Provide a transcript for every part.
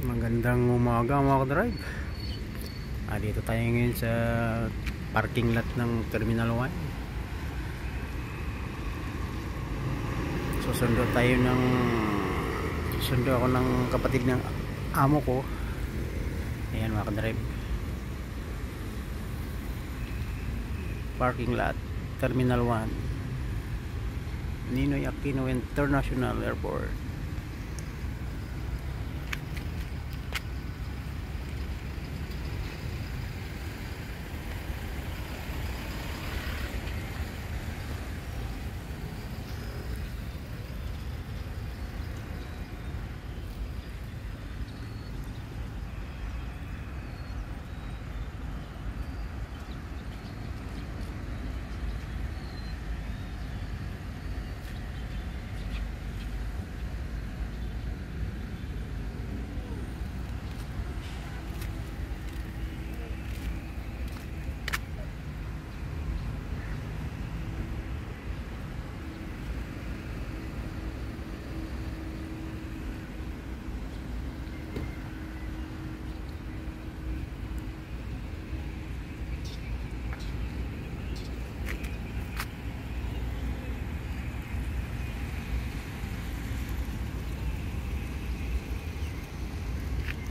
Magandang umaga mga ka-drive. Dito tayo ngayon sa parking lot ng Terminal 1. Susundo ako ng kapatid ng amo ko. Ayan mga ka-drive, parking lot Terminal 1, Ninoy Aquino International Airport.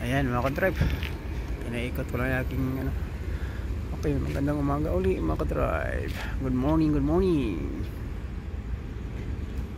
Ayan mga ka-drive, pinaikot ko lang aking okay, magandang umaga uli mga ka-drive. Good morning, good morning.